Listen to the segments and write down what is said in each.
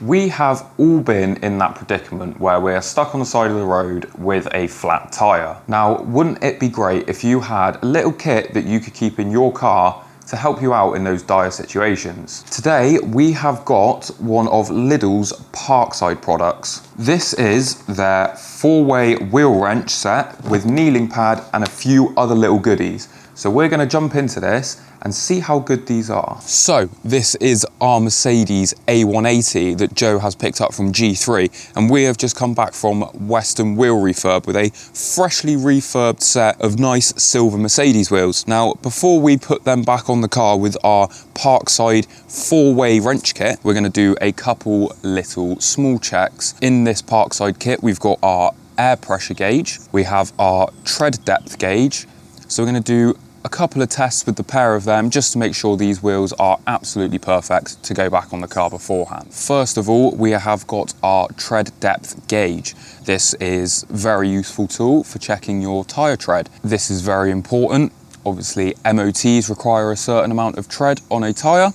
We have all been in that predicament where we're stuck on the side of the road with a flat tyre. Now, wouldn't it be great if you had a little kit that you could keep in your car to help you out in those dire situations? Today, we have got one of Lidl's Parkside products. This is their 4-way wheel wrench set with kneeling pad and a few other little goodies. So we're going to jump into this and see how good these are. So this is our Mercedes A180 that Joe has picked up from G3, and we have just come back from Western Wheel Refurb with a freshly refurbed set of nice silver Mercedes wheels. Now, before we put them back on the car with our Parkside 4-way wrench kit, we're going to do a couple little small checks. In this Parkside kit, we've got our air pressure gauge, we have our tread depth gauge, so we're going to do a couple of tests with the pair of them just to make sure these wheels are absolutely perfect to go back on the car beforehand. First of all, we have got our tread depth gauge. This is a very useful tool for checking your tyre tread. This is very important. Obviously, MOTs require a certain amount of tread on a tyre.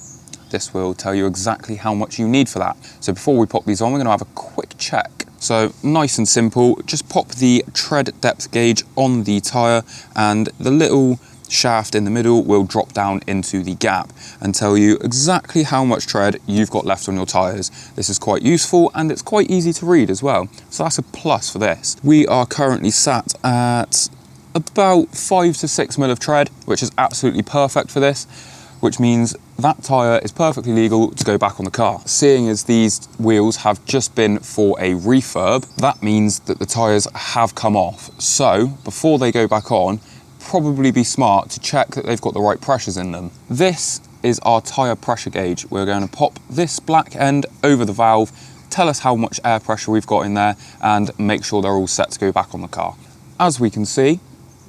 This will tell you exactly how much you need for that. So before we pop these on, we're going to have a quick check. So nice and simple, just pop the tread depth gauge on the tyre and the little shaft in the middle will drop down into the gap and tell you exactly how much tread you've got left on your tyres. This is quite useful and it's quite easy to read as well. So that's a plus for this. We are currently sat at about 5 to 6 mil of tread, which is absolutely perfect for this, which means that tyre is perfectly legal to go back on the car. Seeing as these wheels have just been for a refurb, that means that the tyres have come off. So before they go back on, probably be smart to check that they've got the right pressures in them. This is our tyre pressure gauge. We're going to pop this black end over the valve, tell us how much air pressure we've got in there, and make sure they're all set to go back on the car. As we can see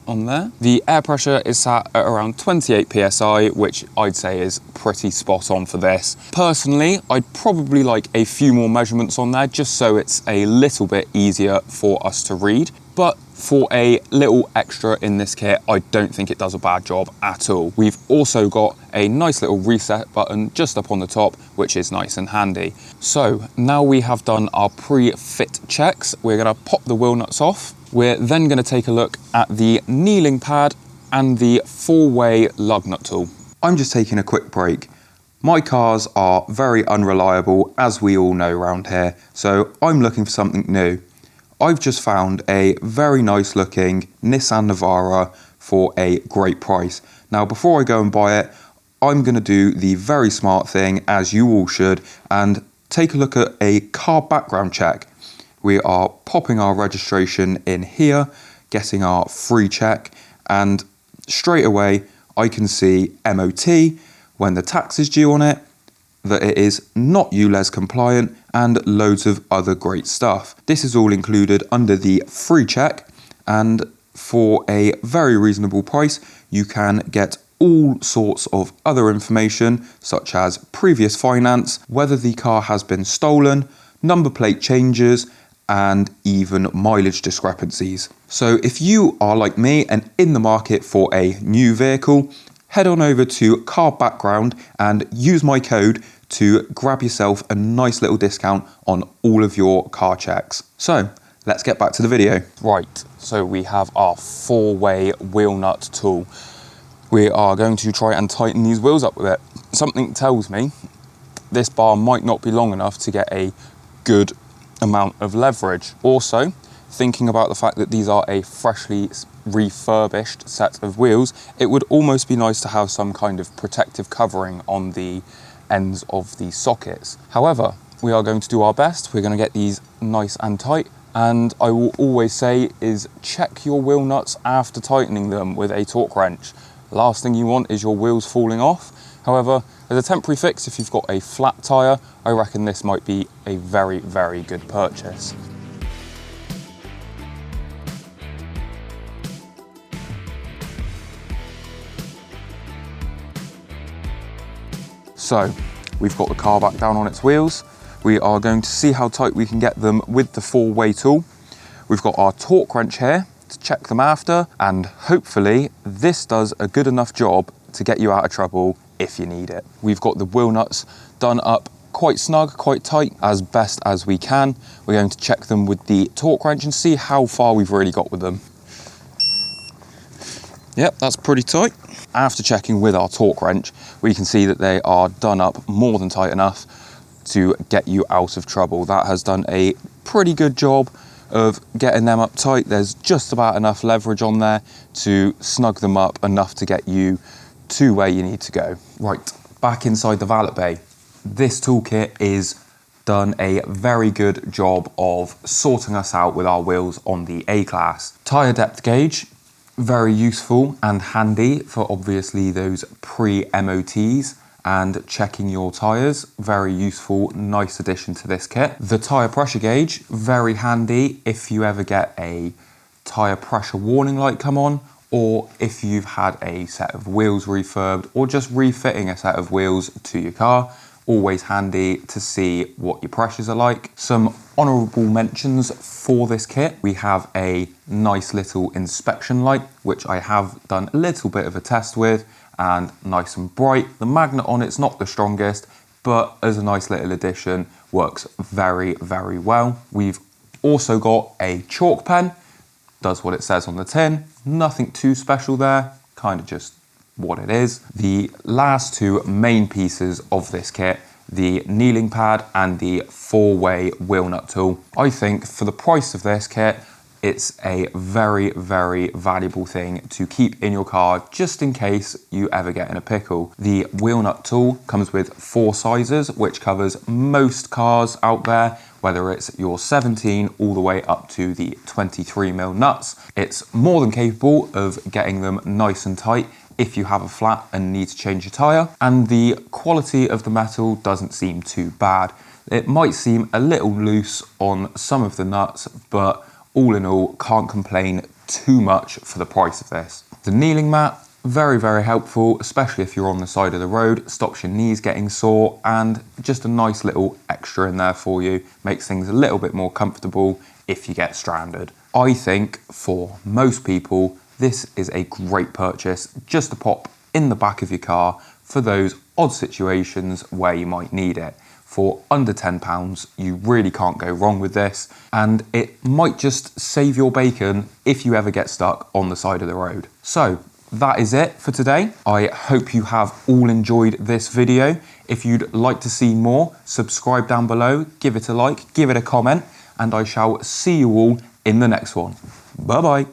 on there, the air pressure is sat at around 28 psi, which I'd say is pretty spot on for this. Personally, I'd probably like a few more measurements on there just so it's a little bit easier for us to read. But for a little extra in this kit, I don't think it does a bad job at all. We've also got a nice little reset button just up on the top, which is nice and handy. So now we have done our pre-fit checks, we're going to pop the wheel nuts off. We're then going to take a look at the kneeling pad and the 4-way lug nut tool. I'm just taking a quick break. My cars are very unreliable, as we all know around here, so I'm looking for something new. I've just found a very nice looking Nissan Navara for a great price. Now, before I go and buy it, I'm going to do the very smart thing, as you all should, and take a look at a car background check. We are popping our registration in here, getting our free check, and straight away I can see MOT, when the tax is due on it, that it is not ULEZ compliant, and loads of other great stuff. This is all included under the free check, and for a very reasonable price you can get all sorts of other information such as previous finance, whether the car has been stolen, number plate changes, and even mileage discrepancies. So if you are like me and in the market for a new vehicle, head on over to Car Background and use my code to grab yourself a nice little discount on all of your car checks. So let's get back to the video. Right, so we have our 4-way wheel nut tool. We are going to try and tighten these wheels up with it. Something tells me this bar might not be long enough to get a good amount of leverage. Also, thinking about the fact that these are a freshly refurbished set of wheels, it would almost be nice to have some kind of protective covering on the ends of the sockets. However, we are going to do our best. We're going to get these nice and tight, and I will always say is check your wheel nuts after tightening them with a torque wrench. Last thing you want is your wheels falling off. However, as a temporary fix, if you've got a flat tyre, I reckon this might be a very, very good purchase. So, we've got the car back down on its wheels. We are going to see how tight we can get them with the 4-way tool. We've got our torque wrench here to check them after, and hopefully this does a good enough job to get you out of trouble if you need it. We've got the wheel nuts done up quite snug, quite tight, as best as we can. We're going to check them with the torque wrench and see how far we've really got with them. Yep, that's pretty tight. After checking with our torque wrench, we can see that they are done up more than tight enough to get you out of trouble. That has done a pretty good job of getting them up tight. There's just about enough leverage on there to snug them up enough to get you to where you need to go. Right, back inside the valet bay. This toolkit is done a very good job of sorting us out with our wheels on the A-Class. Tyre depth gauge, very useful and handy for obviously those pre-MOTs and checking your tyres. Very useful, nice addition to this kit. The tyre pressure gauge, very handy if you ever get a tyre pressure warning light come on, or if you've had a set of wheels refurbed, or just refitting a set of wheels to your car. Always handy to see what your pressures are like. Some honourable mentions for this kit. We have a nice little inspection light, which I have done a little bit of a test with, and nice and bright. The magnet on it's not the strongest, but as a nice little addition, works very, very well. We've also got a chalk pen, does what it says on the tin. Nothing too special there, kind of just what it is. The last two main pieces of this kit, the kneeling pad and the 4-way wheel nut tool. I think for the price of this kit, it's a very, very valuable thing to keep in your car just in case you ever get in a pickle. The wheel nut tool comes with 4 sizes, which covers most cars out there, whether it's your 17 all the way up to the 23mm nuts. It's more than capable of getting them nice and tight if you have a flat and need to change your tyre, and the quality of the metal doesn't seem too bad. It might seem a little loose on some of the nuts, but all in all, can't complain too much for the price of this. The kneeling mat, very, very helpful, especially if you're on the side of the road, stops your knees getting sore, and just a nice little extra in there for you, makes things a little bit more comfortable if you get stranded. I think for most people, this is a great purchase just to pop in the back of your car for those odd situations where you might need it. For under £10, you really can't go wrong with this, and it might just save your bacon if you ever get stuck on the side of the road. So that is it for today. I hope you have all enjoyed this video. If you'd like to see more, subscribe down below, give it a like, give it a comment, and I shall see you all in the next one. Bye bye.